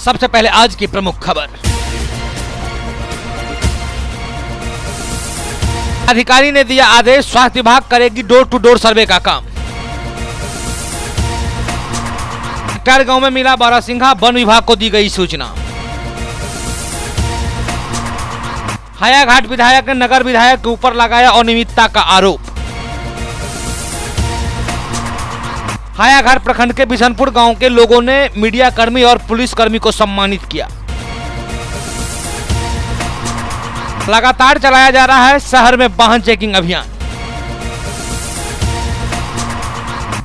सबसे पहले आज की प्रमुख खबर। अधिकारी ने दिया आदेश, स्वास्थ्य विभाग करेगी डोर टू डोर सर्वे का काम। गांव में मिला बारहसिंघा, वन विभाग को दी गई सूचना। हायाघाट विधायक ने नगर विधायक के ऊपर लगाया अनियमितता का आरोप। हायाघाट प्रखंड के बिशनपुर गांव के लोगों ने मीडिया कर्मी और पुलिसकर्मी को सम्मानित किया। लगातार चलाया जा रहा है शहर में वाहन चेकिंग अभियान।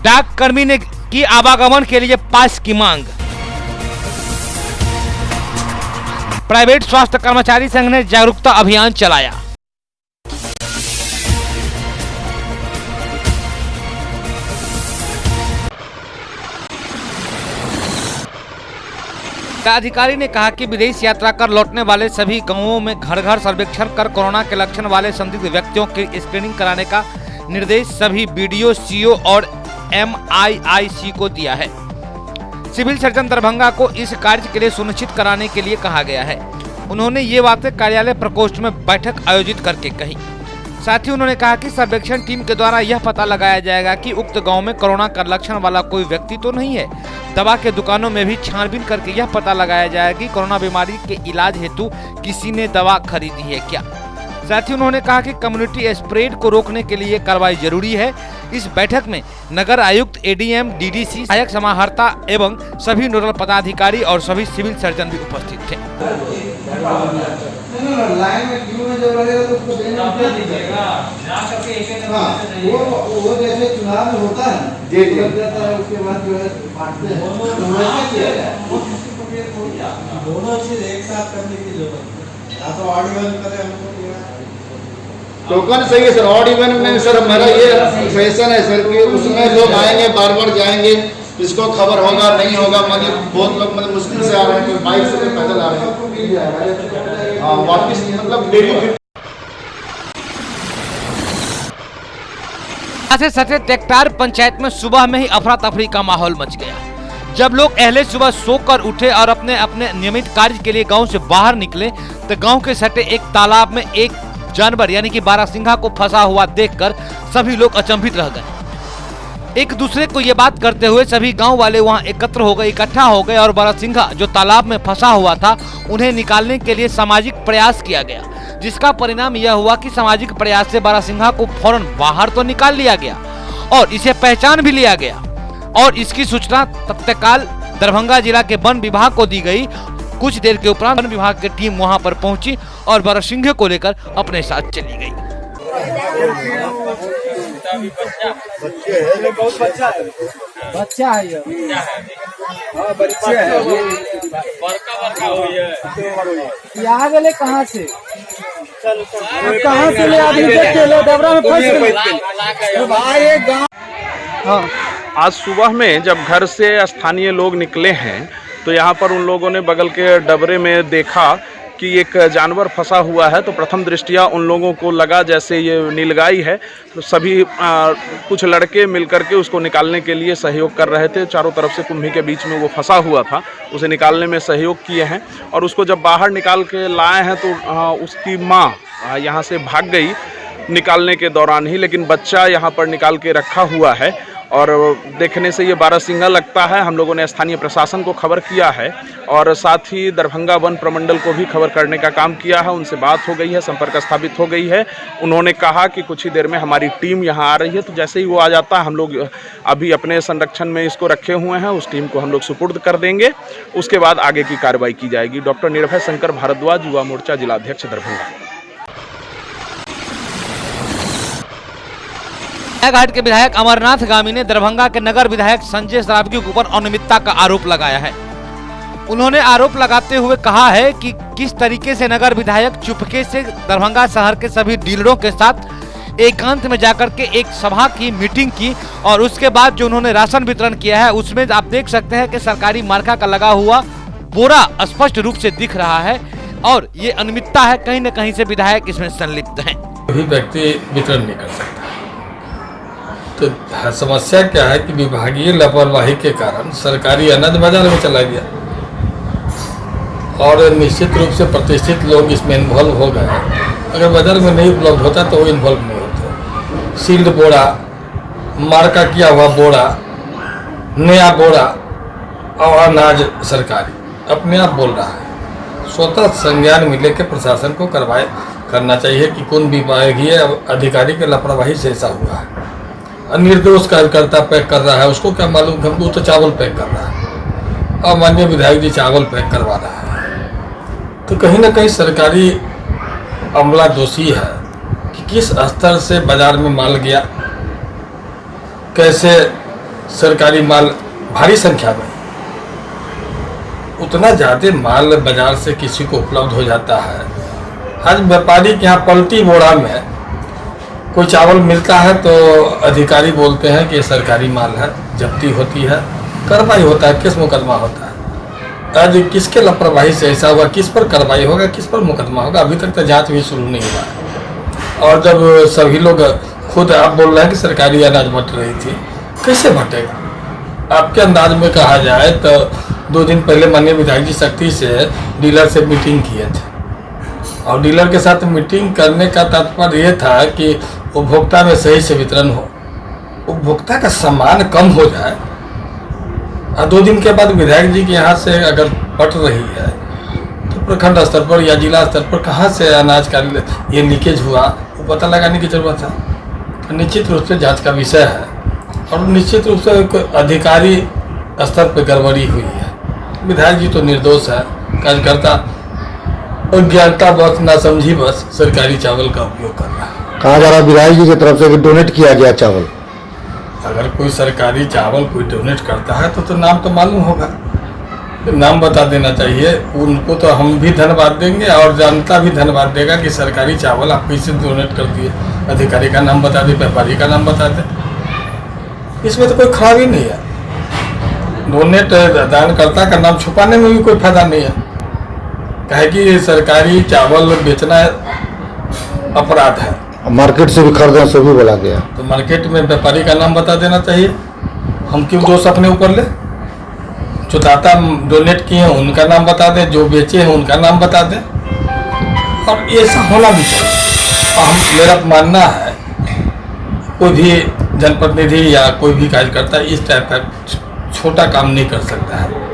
डाक कर्मी ने की आवागमन के लिए पास की मांग। प्राइवेट स्वास्थ्य कर्मचारी संघ ने जागरूकता अभियान चलाया। अधिकारी ने कहा कि विदेश यात्रा कर लौटने वाले सभी गांवों में घर घर सर्वेक्षण कर कोरोना के लक्षण वाले संदिग्ध व्यक्तियों की स्क्रीनिंग कराने का निर्देश सभी बीडीओ, सीओ और MIIC को दिया है। सिविल सर्जन दरभंगा को इस कार्य के लिए सुनिश्चित कराने के लिए कहा गया है। उन्होंने ये बातें कार्यालय प्रकोष्ठ में बैठक आयोजित करके कही। साथ ही उन्होंने कहा कि सर्वेक्षण टीम के द्वारा यह पता लगाया जाएगा कि उक्त गांव में कोरोना का लक्षण वाला कोई व्यक्ति तो नहीं है। दवा के दुकानों में भी छानबीन करके यह पता लगाया जाएगा कि कोरोना बीमारी के इलाज हेतु किसी ने दवा खरीदी है क्या। साथ ही उन्होंने कहा कि कम्युनिटी स्प्रेड को रोकने के लिए कार्रवाई जरूरी है। इस बैठक में नगर आयुक्त, ADM, DDC, सहायक समाहर्ता एवं सभी नोडल पदाधिकारी और सभी सिविल सर्जन भी उपस्थित थे। लाइन में क्यू में जब लगेगा तो उसको देना दीजिएगा। वो जैसे चुनाव में होता है, जी लग जाता है, उसके बाद जो है बांटते हैं। दोनों चीज एक साथ करने की जरूरत है। या तो ऑड इवन करें, हमको टोकन सही है सर। ऑड इवन में सर हमारा ये फैशन है सर कि उसमें लोग आएंगे, बार बार जाएंगे, इसको खबर होगा नहीं होगा। मतलब बहुत लोग मतलब मुश्किल से आ रहे हैं, कोई बाइक से, कोई पैदल आ रहे हैं। वापिस मतलब डेली से सटे टेक्टार पंचायत में सुबह में ही अफरा तफरी का माहौल मच गया। जब लोग अहले सुबह सोकर उठे और अपने अपने नियमित कार्य के लिए गांव से बाहर निकले तो गांव के सटे एक तालाब में एक जानवर यानी कि बारहसिंघा को फंसा हुआ देखकर सभी लोग अचंभित रह गए। एक दूसरे को ये बात करते हुए सभी गांव वाले वहां इकट्ठा हो गए और बारहसिंघा जो तालाब में फंसा हुआ था उन्हें निकालने के लिए सामाजिक प्रयास किया गया, जिसका परिणाम यह हुआ कि सामाजिक प्रयास से बारहसिंघा को फौरन बाहर तो निकाल लिया गया और इसे पहचान भी लिया गया और इसकी सूचना तत्काल दरभंगा जिला के वन विभाग को दी गई। कुछ देर के उपरांत वन विभाग की टीम वहां पर पहुंची और बारहसिंघे को लेकर अपने साथ चली गई। बच्चा है ये। हाँ बच्चे है। यहाँ गले कहाँ से? कहाँ से ले आदमी देख के ले डबरा में फंस गए। हाँ, आज सुबह में जब घर से स्थानीय लोग निकले हैं तो यहाँ पर उन लोगों ने बगल के डबरे में देखा कि एक जानवर फंसा हुआ है। तो प्रथम दृष्टिया उन लोगों को लगा जैसे ये नीलगाय है। तो सभी कुछ लड़के मिलकर के उसको निकालने के लिए सहयोग कर रहे थे। चारों तरफ से कुम्भी के बीच में वो फंसा हुआ था, उसे निकालने में सहयोग किए हैं और उसको जब बाहर निकाल के लाए हैं तो उसकी माँ यहाँ से भाग गई निकालने के दौरान ही, लेकिन बच्चा यहाँ पर निकाल के रखा हुआ है और देखने से ये बारहसिंघा लगता है। हम लोगों ने स्थानीय प्रशासन को खबर किया है और साथ ही दरभंगा वन प्रमंडल को भी खबर करने का काम किया है। उनसे बात हो गई है, संपर्क स्थापित हो गई है। उन्होंने कहा कि कुछ ही देर में हमारी टीम यहाँ आ रही है, तो जैसे ही वो आ जाता है हम लोग अभी अपने संरक्षण में इसको रखे हुए हैं, उस टीम को हम लोग सुपुर्द कर देंगे। उसके बाद आगे की कार्रवाई की जाएगी। डॉक्टर निर्भय शंकर भारद्वाज, युवा मोर्चा जिलाध्यक्ष दरभंगा। हायाघाट के विधायक अमरनाथ गामी ने दरभंगा के नगर विधायक संजय सरावगी के ऊपर अनियमितता का आरोप लगाया है। उन्होंने आरोप लगाते हुए कहा है कि किस तरीके से नगर विधायक चुपके से दरभंगा शहर के सभी डीलरों के साथ एकांत में जाकर के एक सभा की, मीटिंग की और उसके बाद जो उन्होंने राशन वितरण किया है उसमें आप देख सकते हैं कि सरकारी मार्का का लगा हुआ बोरा स्पष्ट रूप से दिख रहा है और ये अनियमितता है। कहीं न कहीं से विधायक इसमें संलिप्त हैं। कोई व्यक्ति वितरण नहीं कर सकता। तो समस्या क्या है कि विभागीय लापरवाही के कारण सरकारी अनाज बाजार में चला गया। और निश्चित रूप से प्रतिष्ठित लोग इसमें इन्वॉल्व हो गए। अगर बाजार में नहीं उपलब्ध होता तो वो इन्वॉल्व नहीं होते। सील्ड बोरा, मार्का किया हुआ बोरा, नया बोरा और अनाज सरकारी अपने आप बोल रहा है। स्वतः संज्ञान मिले के प्रशासन को कार्रवाई करना चाहिए कि कौन विभागीय अधिकारी के लापरवाही से ऐसा हुआ है। निर्दोष कार्यकर्ता पैक कर रहा है, उसको क्या मालूम, हमको तो चावल पैक कर रहा है और माननीय विधायक जी चावल पैक करवा रहा है। तो कहीं ना कहीं सरकारी अमला दोषी है कि किस स्तर से बाजार में माल गया, कैसे सरकारी माल भारी संख्या में, उतना ज़्यादा माल बाजार से किसी को उपलब्ध हो जाता है। आज व्यापारी के यहाँ पलटी बोरा में कोई चावल मिलता है तो अधिकारी बोलते हैं कि ये सरकारी माल है, जब्ती होती है, कार्रवाई होता है, केस मुकदमा होता है। आज किसके लापरवाही से ऐसा हुआ, किस पर कार्रवाई होगा, किस पर मुकदमा होगा, अभी तक तो जांच भी शुरू नहीं हुआ है। और जब सभी लोग खुद आप बोल रहे हैं कि सरकारी अनाज बट रही थी, कैसे बटेगा? आपके अंदाज में कहा जाए तो 2 दिन पहले माननीय विधायक जी शक्ति से डीलर से मीटिंग किए थे और डीलर के साथ मीटिंग करने का तात्पर्य ये था कि उपभोक्ता में सही से वितरण हो, उपभोक्ता का सामान कम हो जाए। और 2 दिन के बाद विधायक जी के यहाँ से अगर पट रही है तो प्रखंड स्तर पर या जिला स्तर पर कहाँ से अनाज का ये लीकेज हुआ वो पता लगाने की जरूरत है। निश्चित रूप से जांच का विषय है और निश्चित रूप से एक अधिकारी स्तर पर गड़बड़ी हुई है। विधायक जी तो निर्दोष है, कार्यकर्ता अज्ञानता बस ना समझी बस सरकारी चावल का उपयोग कर रहा है। कहा जा रहा है विधायक जी की तरफ से डोनेट किया गया चावल। अगर कोई सरकारी चावल कोई डोनेट करता है तो नाम तो मालूम होगा, तो नाम बता देना चाहिए। उनको तो हम भी धन्यवाद देंगे और जनता भी धन्यवाद देगा कि सरकारी चावल आप कैसे डोनेट कर दिए। अधिकारी का नाम बता दे, व्यापारी का नाम बता दे, इसमें तो कोई खराबी नहीं है। डोनेट दानकर्ता का नाम छुपाने में भी कोई फायदा नहीं है, कहे कि सरकारी चावल बेचना अपराध है। मार्केट से भी खरीदना से भी बोला गया, तो मार्केट में व्यापारी का नाम बता देना चाहिए। हम क्यों दोष अपने ऊपर ले? जो दाता डोनेट किए हैं उनका नाम बता दें, जो बेचे हैं उनका नाम बता दें, और ऐसा होना भी चाहिए। मेरा मानना है कोई भी जनप्रतिनिधि या कोई भी कार्यकर्ता इस टाइप का छोटा काम नहीं कर सकता है।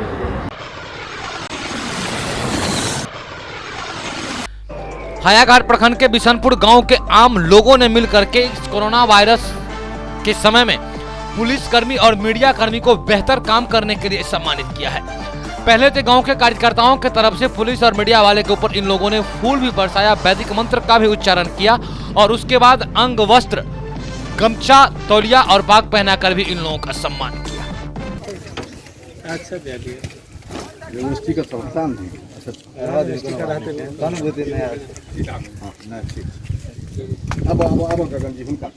हायाघाट प्रखंड के बिशनपुर गांव के आम लोगों ने मिलकर के इस कोरोना वायरस के समय में पुलिसकर्मी और मीडिया कर्मी को बेहतर काम करने के लिए सम्मानित किया है। पहले तो गांव के कार्यकर्ताओं की तरफ से पुलिस और मीडिया वाले के ऊपर इन लोगों ने फूल भी बरसाया, वैदिक मंत्र का भी उच्चारण किया और उसके बाद अंग वस्त्र, गमछा, तौलिया और बाग पहनाकर भी इन लोगों का सम्मान किया। अच्छा दे दिए यूनिवर्सिटी का संस्थान थी। अब गगन जी उनका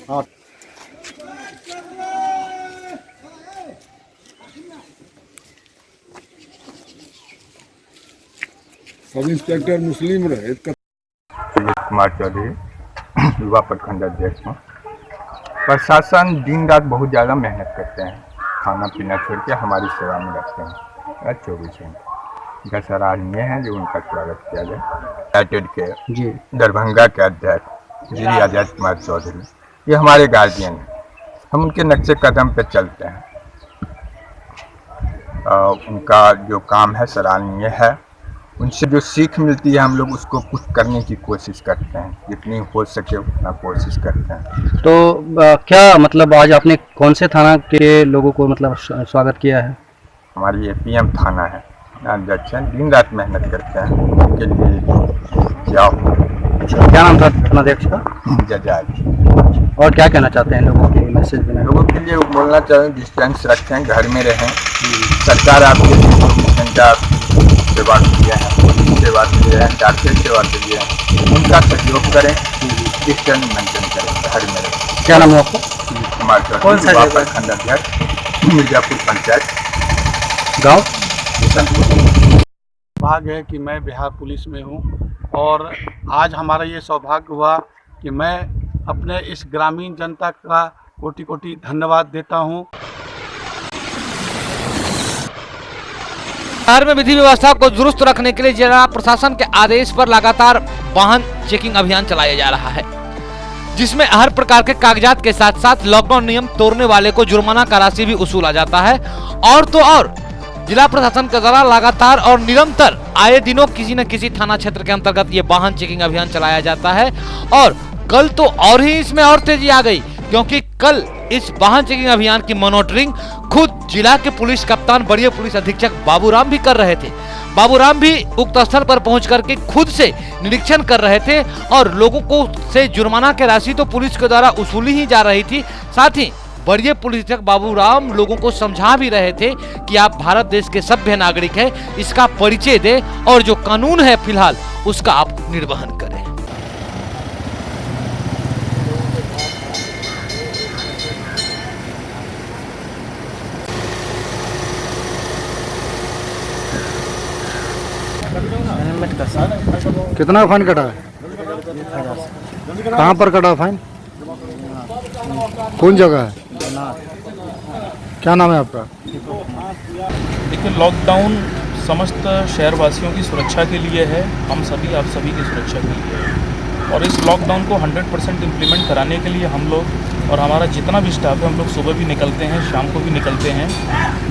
हाँ सब इंस्पेक्टर मुस्लिम रहे। कुमार चौधरी, युवा प्रखंड अध्यक्ष हूँ। प्रशासन दिन रात बहुत ज़्यादा मेहनत करते हैं, खाना पीना छोड़ के हमारी सेवा में रखते हैं 24 घंटे। इनका सराहनीय है जो उनका स्वागत किया जाए। यूनाइटेड के जी दरभंगा के अध्यक्ष श्री अजय कुमार चौधरी, ये हमारे गार्जियन हैं, हम उनके नक्शे कदम पे चलते हैं। उनका जो काम है सराहनीय है, उनसे जो सीख मिलती है हम लोग उसको कुछ करने की कोशिश करते हैं, जितनी हो सके उतना कोशिश करते हैं। तो क्या मतलब आज आपने कौन से थाना के लोगों को मतलब स्वागत किया है? हमारी एपीएम थाना है, अध्यक्ष हैं, दिन रात मेहनत करते हैं उनके लिए। जाओ। अच्छा, क्या नाम था थानाध्यक्ष का? जजाज। और क्या कहना चाहते हैं लोगों के मैसेज देना? लोगों के लिए बोलना चाहें डिस्टेंस रखें, घर में रहें। सरकार आपके 24 घंटा सेवा के लिए है, पुलिस सेवा के लिए है, डॉक्टर सेवा के लिए है, उनका सहयोग करें, डिस्टेंस मेंटेन करें, घर में रहें। क्या नाम है आपका? कुमार चौधरी, युवा प्रखंड अध्यक्ष, मिर्जापुर पंचायत, गाँव। सौभाग्य है कि मैं बिहार पुलिस में हूं और आज हमारा ये सौभाग्य हुआ कि मैं अपने इस ग्रामीण जनता का कोटि कोटि धन्यवाद देता हूं। शहर में विधि व्यवस्था को दुरुस्त रखने के लिए जिला प्रशासन के आदेश पर लगातार वाहन चेकिंग अभियान चलाया जा रहा है, जिसमें हर प्रकार के कागजात के साथ साथ लॉकडाउन नियम तोड़ने वाले को जुर्माना का राशि भी वसूला जाता है। और तो और जिला प्रशासन के द्वारा लगातार और निरंतर आए दिनों किसी न किसी थाना क्षेत्र के अंतर्गत ये वाहन चेकिंग अभियान चलाया जाता है। और कल तो और ही इसमें और तेजी आ गई, क्योंकि कल इस वाहन चेकिंग अभियान की मॉनिटरिंग खुद जिला के पुलिस कप्तान वरीय पुलिस अधीक्षक बाबूराम भी कर रहे थे। बाबूराम भी उक्त स्थल पर पहुंच करके खुद से निरीक्षण कर रहे थे और लोगों को से जुर्माना की राशि तो पुलिस के द्वारा वसूली ही जा रही थी, साथ ही वरीय पुलिस अधीक्षक बाबूराम लोगों को समझा भी रहे थे कि आप भारत देश के सभ्य नागरिक हैं, इसका परिचय दे और जो कानून है फिलहाल उसका आप निर्वहन करें। कितना फाइन कटा है? कहाँ पर कटा फाइन? कौन जगह है? क्या नाम है आपका? देखिए, लॉकडाउन समस्त शहरवासियों की सुरक्षा के लिए है, हम सभी आप सभी की सुरक्षा के लिए है। और इस लॉकडाउन को 100% इम्प्लीमेंट कराने के लिए हम लोग और हमारा जितना भी स्टाफ है, हम लोग सुबह भी निकलते हैं, शाम को भी निकलते हैं।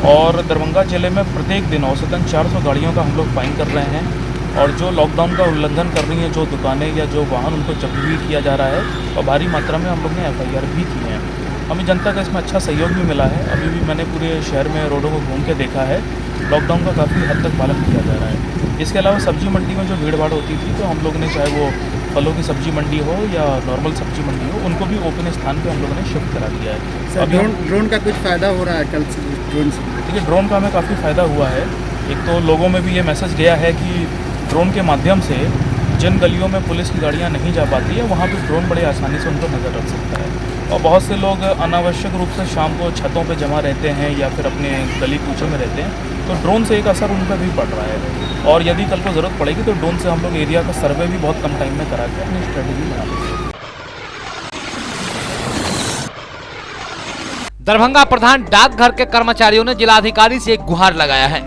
और दरभंगा ज़िले में प्रत्येक दिन औसतन 400 गाड़ियों का हम लोग फाइन कर रहे हैं। और जो लॉकडाउन का उल्लंघन कर रही हैं जो दुकानें या जो वाहन, उनको जब्त भी किया जा रहा है और भारी मात्रा में हम लोग ने FIR भी की है। हमें जनता का इसमें अच्छा सहयोग भी मिला है। अभी भी मैंने पूरे शहर में रोडों को घूम के देखा है, लॉकडाउन का काफ़ी हद तक पालन किया जा रहा है। इसके अलावा सब्जी मंडी में जो भीड़ भाड़ होती थी, तो हम लोग ने चाहे वो फलों की सब्जी मंडी हो या नॉर्मल सब्जी मंडी हो, उनको भी ओपन स्थान पे हम लोगों ने शिफ्ट करा दिया है। अभी ड्रोन का कुछ फ़ायदा हो रहा है कल से? ड्रोन से देखिए, ड्रोन का हमें काफ़ी फ़ायदा हुआ है। एक तो लोगों में भी ये मैसेज गया है कि ड्रोन के माध्यम से जिन गलियों में पुलिस की गाड़ियाँ नहीं जा पाती है, वहाँ पर ड्रोन बड़े आसानी से उन पर नज़र रख सकता है। और बहुत से लोग अनावश्यक रूप से शाम को छतों पे जमा रहते हैं या फिर अपने गली कूचों में रहते हैं, तो ड्रोन से एक असर उन पर भी पड़ रहा है। और यदि कल को ज़रूरत पड़ेगी तो ड्रोन से हम लोग एरिया का सर्वे भी बहुत कम टाइम में करा के अपनी स्ट्रेटेजी बना लेंगे। दरभंगा प्रधान डाकघर के कर्मचारियों ने जिलाधिकारी से एक गुहार लगाया है।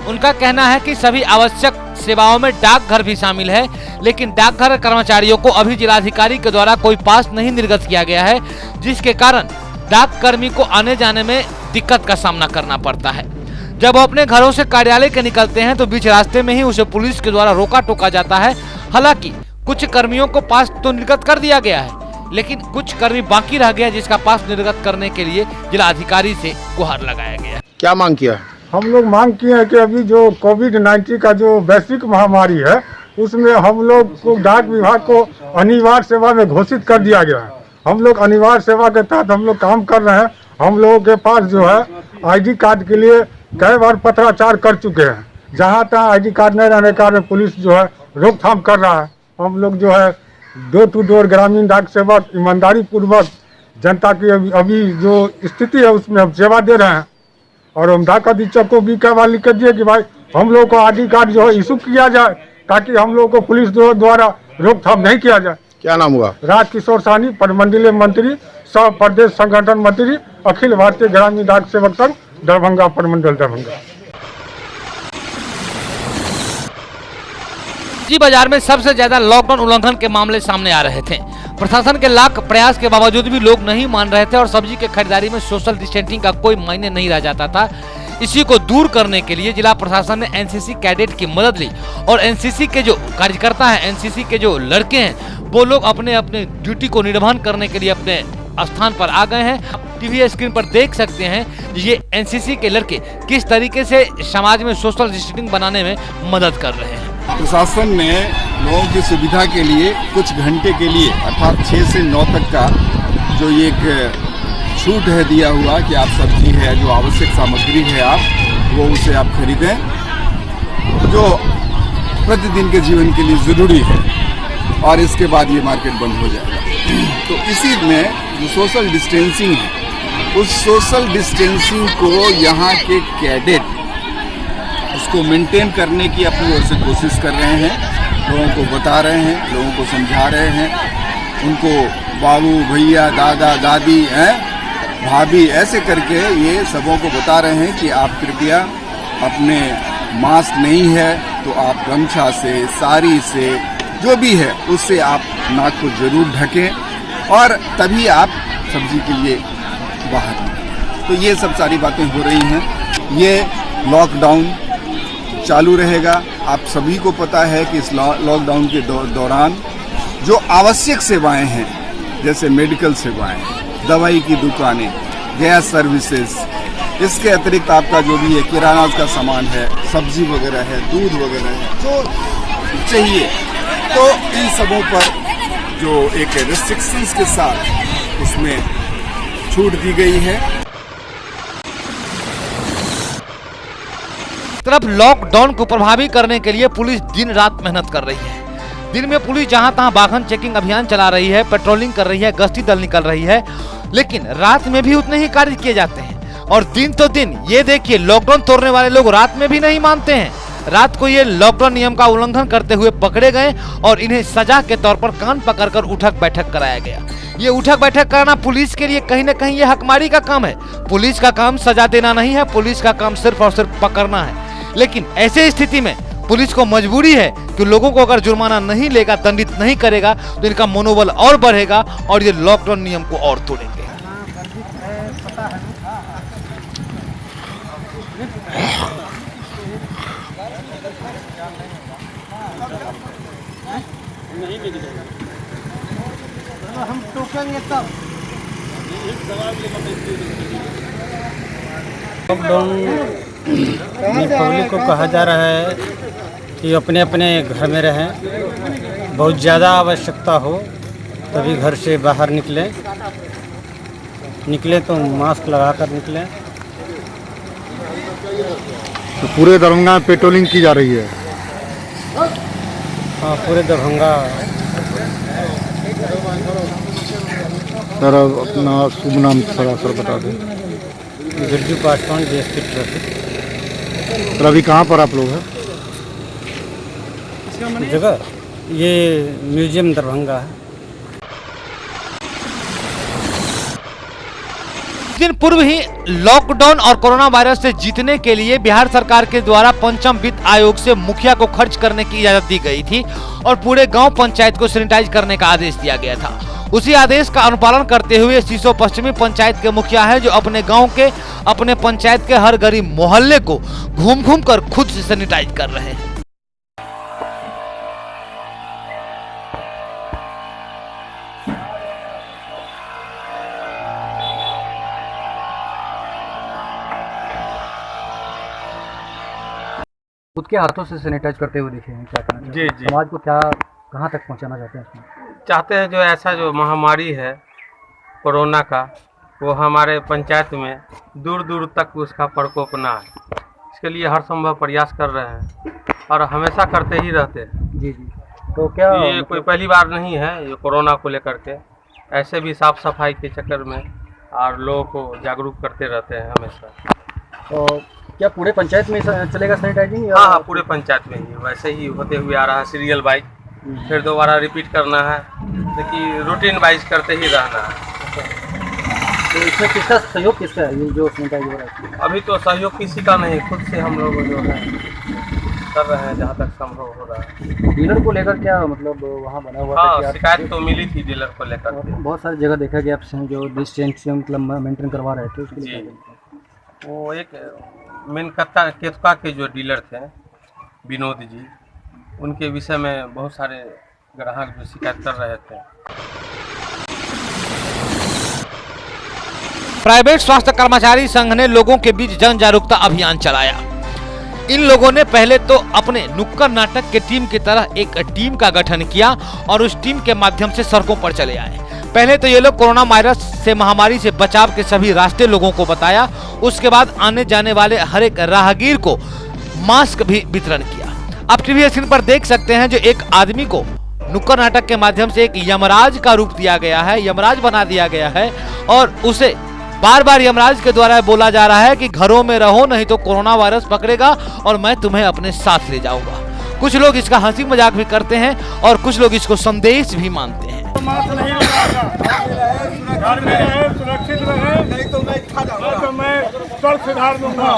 उनका कहना है कि सभी आवश्यक सेवाओं में डाकघर भी शामिल है, लेकिन डाकघर कर्मचारियों को अभी जिलाधिकारी के द्वारा कोई पास नहीं निर्गत किया गया है, जिसके कारण डाक कर्मी को आने जाने में दिक्कत का सामना करना पड़ता है। जब वो अपने घरों से कार्यालय के निकलते हैं तो बीच रास्ते में ही उसे पुलिस के द्वारा रोका टोका जाता है। हालांकि कुछ कर्मियों को पास तो निर्गत कर दिया गया है, लेकिन कुछ कर्मी बाकी रह गया, जिसका पास निर्गत करने के लिए जिलाधिकारी से गुहार लगाया गया। क्या मांग किया है? हम लोग मांग किए हैं कि अभी जो कोविड-19 का जो वैश्विक महामारी है, उसमें हम लोग को डाक विभाग को अनिवार्य सेवा में घोषित कर दिया गया है। हम लोग अनिवार्य सेवा के तहत हम लोग काम कर रहे हैं। हम लोगों के पास जो है ID कार्ड के लिए कई बार पत्राचार कर चुके हैं। जहाँ तहाँ ID कार्ड नहीं रहने के कारण पुलिस जो है रोकथाम कर रहा है। हम लोग जो है डोर टू डोर ग्रामीण डाक सेवक ईमानदारी पूर्वक जनता की अभी जो स्थिति है उसमें हम सेवा दे रहे हैं। और हम डाक अधीक्षक को भी कई बार लिख दिए कि भाई हम लोग को ID कार्ड जो है इशू किया जाए, ताकि हम लोग को पुलिस द्वारा रोकथाम नहीं किया जाए। क्या नाम हुआ? राजकिशोर साहनी, प्रमंडलीय मंत्री, सह प्रदेश संगठन मंत्री, अखिल भारतीय ग्रामीण डाक सेवक संघ, दरभंगा प्रमंडल दरभंगा। जी बाजार में सबसे ज्यादा लॉकडाउन उल्लंघन के मामले सामने आ रहे थे। प्रशासन के लाख प्रयास के बावजूद भी लोग नहीं मान रहे थे और सब्जी के खरीदारी में सोशल डिस्टेंसिंग का कोई मायने नहीं रह जाता था। इसी को दूर करने के लिए जिला प्रशासन ने एनसीसी कैडेट की मदद ली और एनसीसी के जो कार्यकर्ता हैं, एनसीसी के जो लड़के हैं, वो लोग अपने अपने ड्यूटी को निर्वहन करने के लिए अपने स्थान पर आ गए हैं। टीवी स्क्रीन पर देख सकते हैं ये एनसीसी के लड़के किस तरीके से समाज में सोशल डिस्टेंसिंग बनाने में मदद कर रहे हैं। प्रशासन ने लोगों की सुविधा के लिए कुछ घंटे के लिए अर्थात 6 से 9 तक का जो ये एक छूट है दिया हुआ कि आप सब्जी है, जो आवश्यक सामग्री है आप वो उसे आप खरीदें, जो प्रतिदिन के जीवन के लिए ज़रूरी है, और इसके बाद ये मार्केट बंद हो जाएगा। तो इसी में जो सोशल डिस्टेंसिंग है, उस सोशल डिस्टेंसिंग को यहाँ के कैडेट उसको मेंटेन करने की अपनी ओर से कोशिश कर रहे हैं, लोगों को बता रहे हैं, लोगों को समझा रहे हैं, उनको बाबू भैया दादा दादी हैं भाभी ऐसे करके ये सबों को बता रहे हैं कि आप कृपया अपने मास्क नहीं है तो आप गमछा से, साड़ी से, जो भी है उससे आप नाक को जरूर ढकें और तभी आप सब्जी के लिए बाहर निकलें। तो ये सब सारी बातें हो रही हैं। ये लॉकडाउन चालू रहेगा। आप सभी को पता है कि इस लॉकडाउन के दौरान जो आवश्यक सेवाएं हैं, जैसे मेडिकल सेवाएं, दवाई की दुकानें, गैस सर्विसेज, इसके अतिरिक्त आपका जो भी है किराना का सामान है, सब्जी वगैरह है, दूध वगैरह है, जो चाहिए, तो इन सबों पर जो एक रिस्ट्रिक्शंस के साथ उसमें छूट दी गई है। तरफ लॉकडाउन को प्रभावी करने के लिए पुलिस दिन रात मेहनत कर रही है। दिन में पुलिस जहां तहां वाहन चेकिंग अभियान चला रही है, पेट्रोलिंग कर रही है, गश्ती दल निकल रही है, लेकिन रात में भी उतने ही कार्य किए जाते हैं। और दिन तो दिन ये देखिए, लॉकडाउन तोड़ने वाले लोग रात में भी नहीं मानते हैं। रात को ये लॉकडाउन नियम का उल्लंघन करते हुए पकड़े गए और इन्हें सजा के तौर पर कान पकड़कर उठक बैठक कराया गया। ये उठक बैठक कराना पुलिस के लिए कहीं न कहीं ये हकमारी का काम है। पुलिस का काम सजा देना नहीं है, पुलिस का काम सिर्फ और सिर्फ पकड़ना है। लेकिन ऐसे स्थिति में पुलिस को मजबूरी है कि लोगों को अगर जुर्माना नहीं लेगा, दंडित नहीं करेगा, तो इनका मनोबल और बढ़ेगा और ये लॉकडाउन नियम को और तोड़ेंगे। हम टोकेंगे तब। लॉकडाउन में पब्लिक को कहा जा रहा है कि अपने अपने घर में रहें, बहुत ज़्यादा आवश्यकता हो तभी घर से बाहर निकलें तो मास्क लगाकर निकलें। तो पूरे दरभंगा में पेट्रोलिंग की जा रही है? हाँ, पूरे दरभंगा। सर अपना शुभ नाम थोड़ा सर बता दें। Birju Paswan, DSP traffic. Sir अभी कहाँ पर आप लोग हैं? जगह ये म्यूजियम दरभंगा है। दिन पूर्व ही लॉकडाउन और कोरोना वायरस से जीतने के लिए बिहार सरकार के द्वारा पंचम वित्त आयोग से मुखिया को खर्च करने की इजाजत दी गई थी और पूरे गांव पंचायत को सैनिटाइज करने का आदेश दिया गया था। उसी आदेश का अनुपालन करते हुए सीसो पश्चिमी पंचायत के मुखिया है जो अपने गांव के, अपने पंचायत के हर गरीब मोहल्ले को घूम घूम कर खुद से सैनिटाइज कर रहे हैं। खुद के हाथों से सैनिटाइज करते हुए दिखे हैं, क्या कहना जी जी। समाज को क्या कहाँ तक पहुँचाना चाहते हैं इसमें? चाहते हैं जो ऐसा जो महामारी है कोरोना का, वो हमारे पंचायत में दूर दूर तक उसका प्रकोप ना है, इसके लिए हर संभव प्रयास कर रहे हैं और हमेशा करते ही रहते हैं। जी जी। तो क्या ये कोई पहली बार नहीं है ये कोरोना को लेकर के, ऐसे भी साफ सफाई के चक्कर में और लोगों को जागरूक करते रहते हैं हमेशा। तो क्या पूरे पंचायत में चलेगा सैनिटाइजिंग? हाँ, पूरे पंचायत में ही वैसे ही होते हुए आ रहा है, सीरियल वाइज, फिर दोबारा रिपीट करना है, देखिए रूटीन वाइज करते ही रहना है। तो इसमें किसका सहयोग किसका है ये जो सैनिटाइज हो रहा है? अभी तो सहयोग किसी का नहीं, खुद से हम लोग जो है कर रहे हैं जहाँ तक संभव हो रहा है। डीलर को लेकर क्या मतलब वहाँ बना हुआ था? हाँ, शिकायत तो मिली थी डीलर को लेकर। बहुत सारी जगह देखा कि आप जो डिस्टेंस मतलब मेंटेन करवा रहे थे उसके लिए। वो एक मेन केतका के जो डीलर थे विनोद जी, उनके विषय में बहुत सारे ग्राहक जो शिकायत कर रहे थे। प्राइवेट स्वास्थ्य कर्मचारी संघ ने लोगों के बीच जन जागरूकता अभियान चलाया। इन लोगों ने पहले तो अपने नुक्कड़ नाटक के टीम की तरह एक टीम का गठन किया और उस टीम के माध्यम से सड़कों पर चले आए। पहले तो ये लोग कोरोना वायरस से महामारी से बचाव के सभी रास्ते लोगों को बताया। उसके बाद आने जाने वाले हर एक राहगीर को मास्क भी वितरण किया। आप टीवी स्क्रीन पर देख सकते हैं जो एक आदमी को नुक्कड़ नाटक के माध्यम से एक यमराज का रूप दिया गया है, यमराज बना दिया गया है और उसे बार बार यमराज के द्वारा बोला जा रहा है कि घरों में रहो नहीं तो कोरोना वायरस पकड़ेगा और मैं तुम्हें अपने साथ ले जाऊंगा। कुछ लोग इसका हंसी मजाक भी करते हैं और कुछ लोग इसको संदेश भी मानते हैं। घर में रहे, सुरक्षित रहे, नहीं तो मैं खा जाऊंगा, नहीं तो मैं स्वस्थ सुधार दूंगा।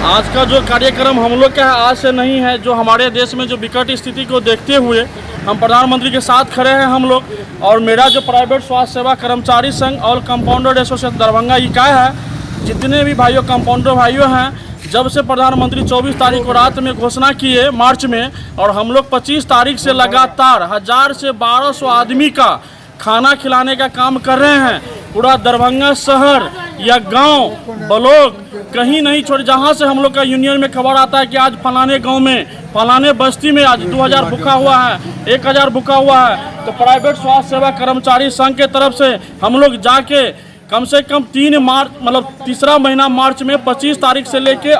आज का जो कार्यक्रम हम लोग का आज से नहीं है, जो हमारे देश में जो विकट स्थिति को देखते हुए हम प्रधानमंत्री के साथ खड़े हैं हम लोग। और मेरा जो प्राइवेट स्वास्थ्य सेवा कर्मचारी संघ और कंपाउंडर एसोसिएशन दरभंगा इकाई है, जितने भी भाइयों कंपाउंडर भाइयों हैं, जब से प्रधानमंत्री 24 तारीख को रात में घोषणा किए मार्च में, और हम लोग 25 तारीख से लगातार 1000 से 1200 आदमी का खाना खिलाने का काम कर रहे हैं। पूरा दरभंगा शहर या गांव ब्लॉक कहीं नहीं छोड़, जहां से हम लोग का यूनियन में खबर आता है कि आज फलाने गांव में फलाने बस्ती में आज 2000 भूखा हुआ है, 1000 भूखा हुआ है, तो प्राइवेट स्वास्थ्य सेवा कर्मचारी संघ के तरफ से हम लोग जाके कम से कम 3 मार्च मतलब तीसरा महीना मार्च में 25 तारीख से लेके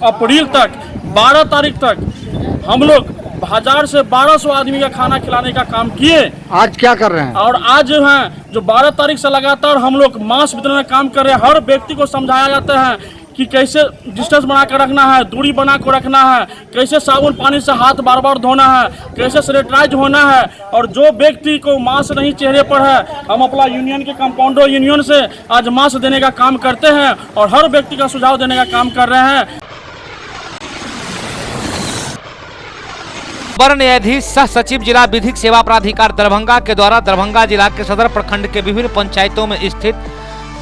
अप्रैल तक 12 तारीख तक हम लोग 1000 से 1200 आदमी का खाना खिलाने का काम किए। आज क्या कर रहे हैं? और आज जो है जो 12 तारीख से लगातार हम लोग मास्क वितरण का काम कर रहे हैं। हर व्यक्ति को समझाया जाता है कि कैसे डिस्टेंस बना कर रखना है, दूरी बना कर रखना है, कैसे साबुन पानी से हाथ बार बार धोना है, कैसे सैनिटाइज होना है। और जो व्यक्ति को मास्क नहीं चेहरे पर है, हम अपना यूनियन के कंपाउंडर यूनियन से आज मास्क देने का काम करते हैं और हर व्यक्ति का सुझाव देने का काम कर रहे हैं। अपर न्यायाधीश सह सचिव जिला विधिक सेवा प्राधिकार दरभंगा के द्वारा दरभंगा जिला के सदर प्रखंड के विभिन्न पंचायतों में स्थित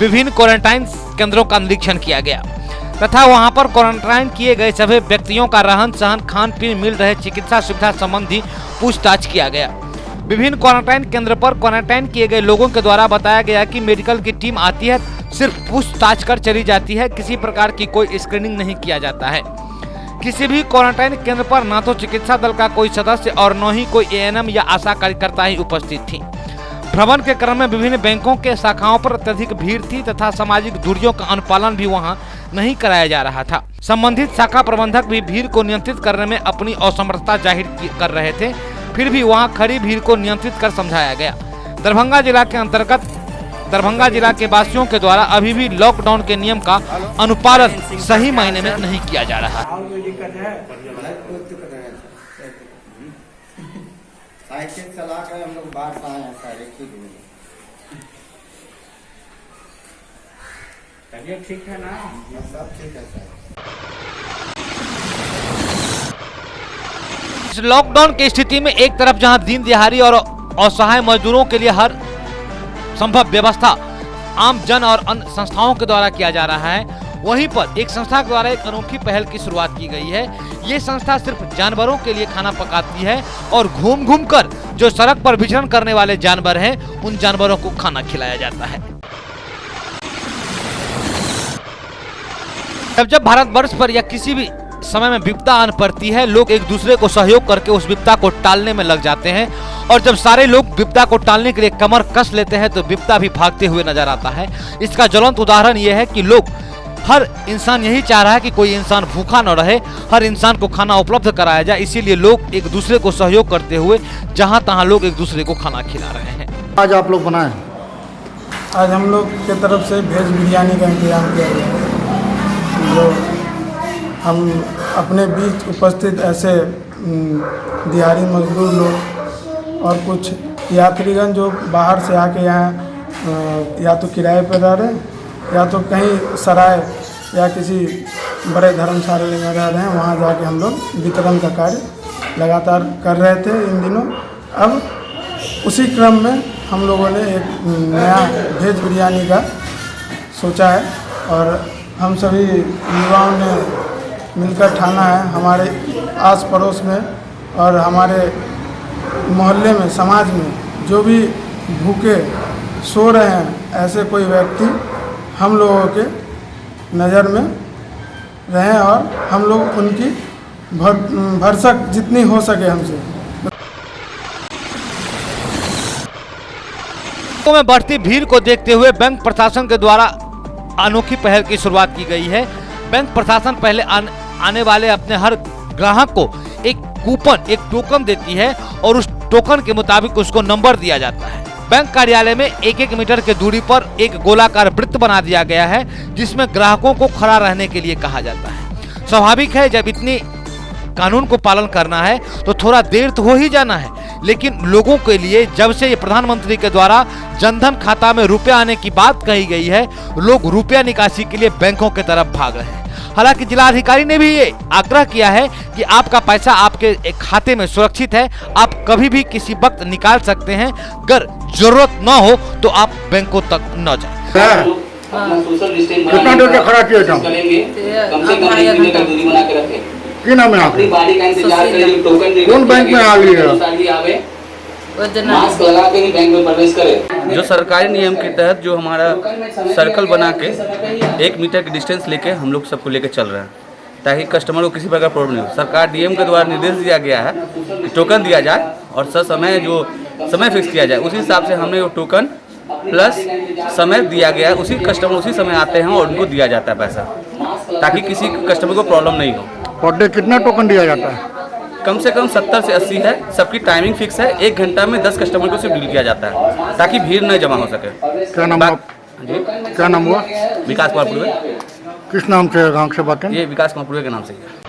विभिन्न क्वारंटाइन केंद्रों का निरीक्षण किया गया तथा वहां पर क्वारंटाइन किए गए सभी व्यक्तियों का रहन सहन, खान पीन, मिल रहे चिकित्सा सुविधा संबंधी पूछताछ किया गया। विभिन्न क्वारंटाइन केंद्र पर क्वारंटाइन किए गए लोगों के द्वारा बताया गया कि मेडिकल की टीम आती है, सिर्फ पूछताछ कर चली जाती है, किसी प्रकार की कोई स्क्रीनिंग नहीं किया जाता है। किसी भी क्वारंटाइन केंद्र पर न तो चिकित्सा दल का कोई सदस्य और न ही कोई एएनएम या आशा कार्यकर्ता ही उपस्थित थी। भ्रमण के क्रम में विभिन्न बैंकों के शाखाओं पर अत्यधिक भीड़ थी तथा सामाजिक दूरियों का अनुपालन भी वहां नहीं कराया जा रहा था। संबंधित शाखा प्रबंधक भी भीड़ को नियंत्रित करने में अपनी असमर्थता जाहिर कर रहे थे, फिर भी वहां खड़ी भीड़ को नियंत्रित कर समझाया गया। दरभंगा जिला के अंतर्गत दरभंगा जिला के वासियों के द्वारा अभी भी लॉकडाउन के नियम का अनुपालन सही मायने में नहीं किया जा रहा है। साइकिल चला कर हम लोग बाहर से आए हैं सर, एक ही दिन। चलिए ठीक है ना, सब ठीक है सर। इस लॉकडाउन की स्थिति में एक तरफ जहां दीन दिहाड़ी और असहाय मजदूरों के लिए हर संभव व्यवस्था आम जन और अन्य संस्थाओं के द्वारा किया जा रहा है, वहीं पर एक संस्था के द्वारा एक अनोखी पहल की शुरुआत की गई है। ये संस्था सिर्फ जानवरों के लिए खाना पकाती है और घूम घूम कर जो सड़क पर विचरण करने वाले जानवर हैं, उन जानवरों को खाना खिलाया जाता है। जब भारतवर्ष पर या किसी भी समय में विपदा आन पड़ती है, लोग एक दूसरे को सहयोग करके उस विपदा को टालने में लग जाते हैं और जब सारे लोग विपदा को टालने के लिए कमर कस लेते हैं तो विपदा भी भागते हुए नजर आता है। इसका ज्वलंत उदाहरण यह है कि लोग हर इंसान यही चाह रहा है कि कोई इंसान भूखा न रहे, हर इंसान को खाना उपलब्ध कराया जाए। इसीलिए लोग एक दूसरे को सहयोग करते हुए जहां तहां लोग एक दूसरे को खाना खिला रहे हैं। आज आप लोग बनाए? आज हम लोग की तरफ से वेज बिरयानी का इंतजाम किया गया है, जो हम अपने बीच उपस्थित ऐसे दिहाड़ी मजदूर लोग और कुछ यात्रीगण जो बाहर से आके यहाँ या तो किराए पर रह रहे हैं या तो कहीं सराय या किसी बड़े धर्मशाला में रह रहे हैं, वहाँ जाके हम लोग वितरण का कार्य लगातार कर रहे थे इन दिनों। अब उसी क्रम में हम लोगों ने एक नया वेज बिरयानी का सोचा है और हम सभी युवाओं ने मिलकर ठाना है हमारे आस पड़ोस में और हमारे मोहल्ले में, समाज में जो भी भूखे सो रहे हैं, ऐसे कोई व्यक्ति हम लोगों के नज़र में रहें और हम लोग उनकी भरसक जितनी हो सके हमसे। में बढ़ती भीड़ को देखते हुए बैंक प्रशासन के द्वारा अनोखी पहल की शुरुआत की गई है। बैंक प्रशासन पहले आने वाले अपने हर ग्राहक को एक कूपन, एक टोकन देती है और उस टोकन के मुताबिक उसको नंबर दिया जाता है। बैंक कार्यालय में 1-1 मीटर की दूरी पर एक गोलाकार वृत्त बना दिया गया है, जिसमें ग्राहकों को खड़ा रहने के लिए कहा जाता है। स्वाभाविक है, जब इतनी कानून को पालन करना है तो थोड़ा देर तो हो ही जाना है, लेकिन लोगों के लिए जब से ये प्रधानमंत्री के द्वारा जनधन खाता में रुपए आने की बात कही गई है, लोग रुपया निकासी के लिए बैंकों की तरफ भाग रहे हैं। हालांकि जिलाधिकारी ने भी ये आग्रह किया है कि आपका पैसा आपके खाते में सुरक्षित है, आप कभी भी किसी वक्त निकाल सकते हैं। अगर जरूरत न हो तो आप बैंकों तक न जाएं। कितना देर तक खड़ा किया था? क्या नाम है आपका? कौन बैंक में आ गई है? मास्क लगा के ही बैंक में प्रवेश करें। जो सरकारी नियम के तहत जो हमारा सर्कल बना के 1 मीटर की डिस्टेंस लेके हम लोग सबको लेके चल रहे हैं, ताकि कस्टमर को किसी प्रकार प्रॉब्लम नहीं हो। सरकार डीएम के द्वारा निर्देश दिया गया है कि टोकन दिया जाए और समय जो समय फिक्स किया जाए, उसी हिसाब से हमने वो टोकन प्लस समय दिया गया है। उसी कस्टमर उसी समय आते हैं और उनको दिया जाता है पैसा, ताकि किसी कस्टमर को प्रॉब्लम नहीं हो। पर डे कितना टोकन दिया जाता है? कम से कम 70 से 80 है। सबकी टाइमिंग फिक्स है। 1 घंटा में 10 कस्टमर को सिर्फ डील किया जाता है, ताकि भीड़ न जमा हो सके। क्या नाम क्या नाम हुआ? विकास कुमार पूर्वे। किस नाम से गाँव से बात है? ये विकास कुमार पूर्वे के नाम से है।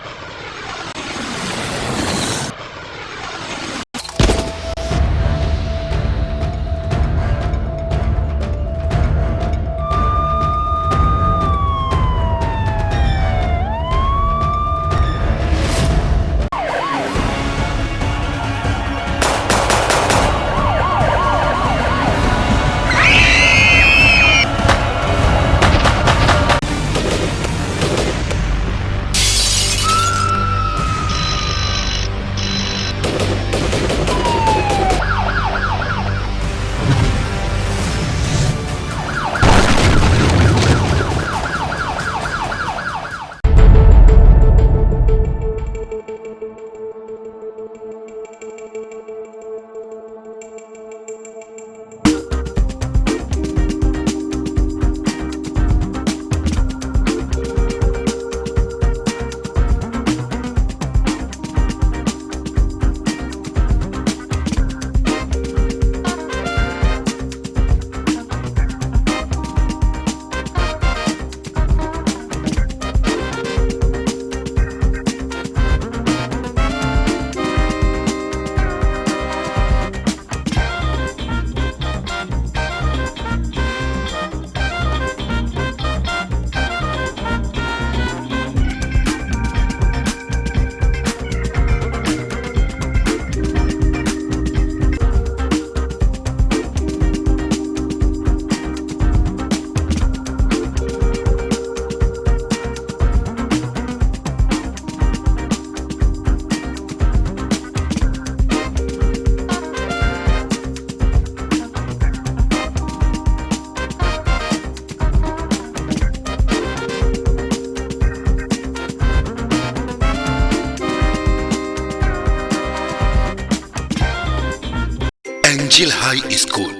Angel High School,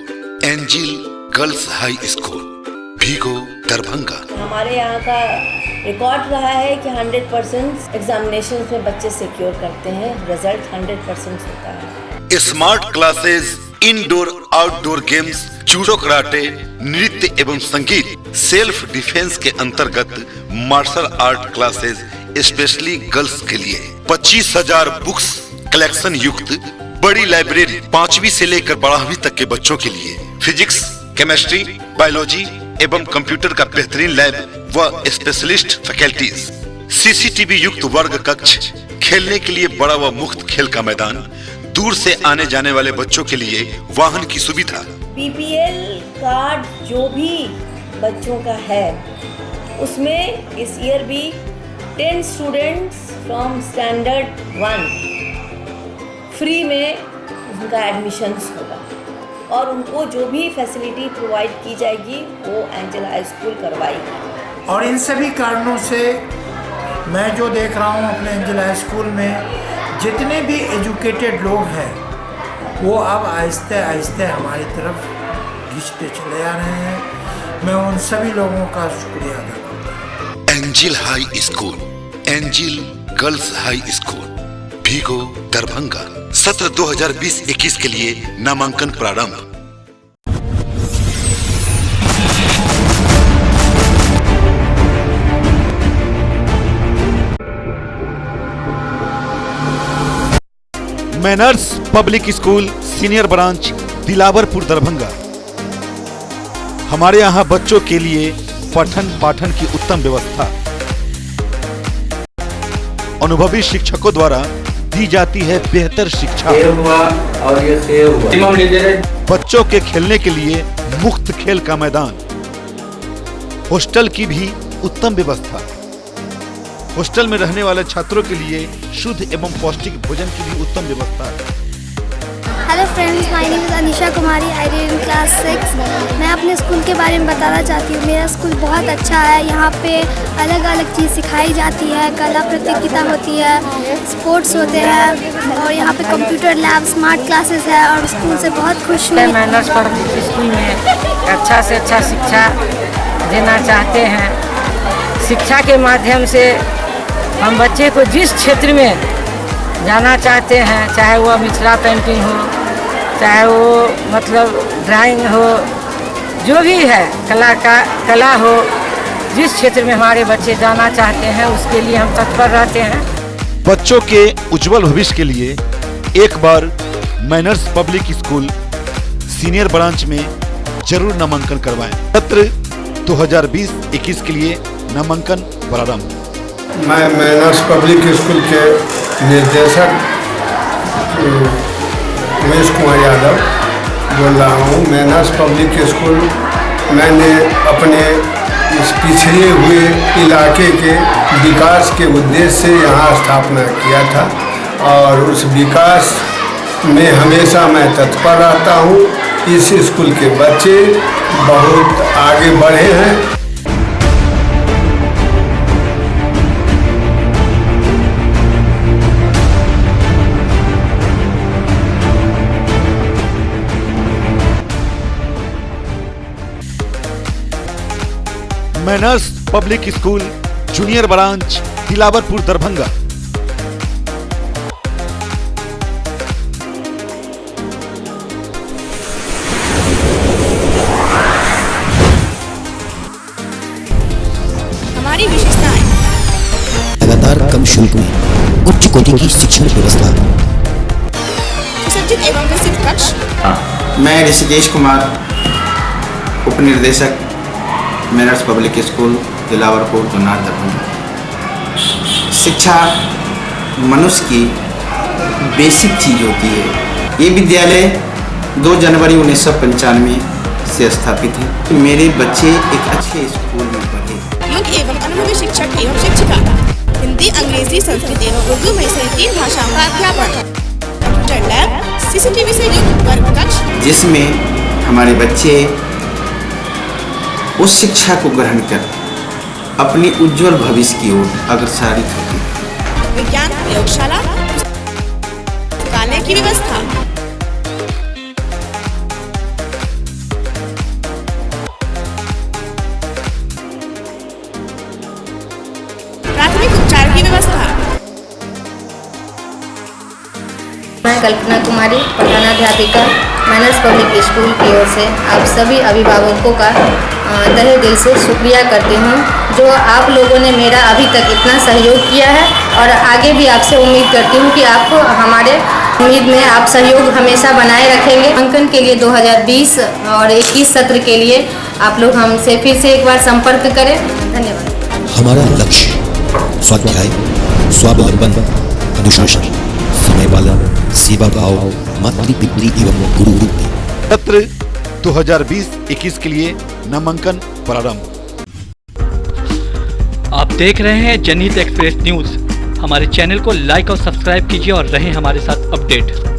Angel Girls High School, Bhigo Darbhanga. हमारे यहाँ का रिकॉर्ड रहा है कि 100% एग्जामिनेशन में बच्चे सिक्योर करते हैं, रिजल्ट 100% होता है। Smart classes, indoor outdoor games, judo karate, नृत्य एवं संगीत, सेल्फ डिफेंस के अंतर्गत martial art classes specially girls के लिए 25,000 बुक्स कलेक्शन युक्त बड़ी लाइब्रेरी, 5वीं से लेकर 12वीं तक के बच्चों के लिए फिजिक्स, केमिस्ट्री, बायोलॉजी एवं कंप्यूटर का बेहतरीन लैब व स्पेशलिस्ट फैकल्टीज, सीसीटीवी युक्त वर्ग कक्ष, खेलने के लिए बड़ा व मुफ्त खेल का मैदान, दूर से आने जाने वाले बच्चों के लिए वाहन की सुविधा। बीपीएल कार्ड जो भी बच्चों का है, उसमें इस ईयर भी 10 स्टूडेंट्स फ्रॉम स्टैंडर्ड 1 फ्री में उनका एडमिशन्स होगा और उनको जो भी फैसिलिटी प्रोवाइड की जाएगी वो एंजल हाई स्कूल करवाएगी। और इन सभी कारणों से मैं जो देख रहा हूँ अपने एंजल हाई स्कूल में जितने भी एजुकेटेड लोग हैं वो अब आहिस्ते आहिस्ते हमारी तरफ खींचते चले आ रहे हैं। मैं उन सभी लोगों का शुक्रिया अदा करता हूँ। Angel High School, Angel Girls High School, Bhigo, Darbhanga. सत्र 2020-21 के लिए नामांकन प्रारंभ। Manners Public School Senior Branch Dilawarpur Darbhanga. हमारे यहाँ बच्चों के लिए पठन पाठन की उत्तम व्यवस्था, अनुभवी शिक्षकों द्वारा दी जाती है बेहतर शिक्षा। बच्चों के खेलने के लिए मुफ्त खेल का मैदान, हॉस्टल की भी उत्तम व्यवस्था। हॉस्टल में रहने वाले छात्रों के लिए शुद्ध एवं पौष्टिक भोजन की भी उत्तम व्यवस्था है। Hello friends, my name is Anisha Kumari, I read in class 6। मैं अपने स्कूल के बारे में बताना चाहती हूँ। मेरा स्कूल बहुत अच्छा है। यहाँ पे अलग अलग चीज़ सिखाई जाती है, कला प्रतियोगिता होती है, स्पोर्ट्स होते हैं और यहाँ पे कंप्यूटर लैब, स्मार्ट क्लासेस है और स्कूल से बहुत खुश हूँ। मैनर्स पब्लिक स्कूल में अच्छा से अच्छा शिक्षा देना चाहते हैं। शिक्षा के माध्यम से हम बच्चे को जिस क्षेत्र में जाना चाहते हैं, चाहे वो मिथिला पेंटिंग हो, चाहे वो मतलब ड्राइंग हो, जो भी है कला हो, जिस क्षेत्र में हमारे बच्चे जाना चाहते हैं उसके लिए हम तत्पर रहते हैं। बच्चों के उज्जवल भविष्य के लिए एक बार Manners Public School Senior Branch में जरूर नामांकन करवाएं। सत्र 2020-21 के लिए नामांकन प्रारंभ। मैं मैनर्स पब्लिक स्कूल के निर्देशक उमेश कुमार यादव बोल रहा हूँ। मैनर्स पब्लिक स्कूल मैंने अपने इस पिछड़े हुए इलाके के विकास के उद्देश्य से यहाँ स्थापना किया था और उस विकास में हमेशा मैं तत्पर रहता हूँ। इस स्कूल के बच्चे बहुत आगे बढ़े हैं। Manners Public school junior branch Dilawarpur Darbhanga. हमारी विशेषताएं लगातार कम शुल्क में उच्च कोटि की शिक्षण व्यवस्था। सुसज्जित एवं विकसित कक्ष। मैं ऋषिकेश कुमार, उप निर्देशक manners Public school Dilawarpur Junnar Darbhanga. शिक्षा मनुष्य की बेसिक चीज होती है। ये विद्यालय 2 जनवरी 1995 से स्थापित है। मेरे बच्चे एक अच्छे स्कूल में पढ़े। योग्य एवं अनुभवी शिक्षक एवं शिक्षिका, हिंदी, अंग्रेजी, संस्कृत एवं उर्दू में से 3 भाषाओं का अध्यापन, कंप्यूटर लैब, CCTV से युक्त वर्ग कक्ष, जिसमें हमारे बच्चे उस शिक्षा को ग्रहण कर अपनी उज्जवल भविष्य की ओर अग्रसरित होती है। विज्ञान प्रयोगशाला, पुस्तकालय की व्यवस्था, प्राथमिक उपचार की व्यवस्था। मैं Kalpana Kumari, प्रधानाध्यापिका, manners Public school की ओर से आप सभी अभिभावकों का तहे दिल से शुक्रिया करती हूँ, जो आप लोगों ने मेरा अभी तक इतना सहयोग किया है और आगे भी आपसे उम्मीद करती हूँ कि आप हमारे उम्मीद में आप सहयोग हमेशा बनाए रखेंगे। अंकन के लिए 2020 और 21 सत्र के लिए आप लोग हमसे फिर से एक बार संपर्क करें। धन्यवाद। हमारा लक्ष्य स्वाध्याय, स्वावलंबन, अनुशासन, समय पालन, सेवा भाव, मातृपितृ एवं गुरु रूपी। सत्र 2020-21 के लिए नामांकन प्रारंभ। आप देख रहे हैं जनहित एक्सप्रेस न्यूज। हमारे चैनल को लाइक और सब्सक्राइब कीजिए और रहें हमारे साथ अपडेट।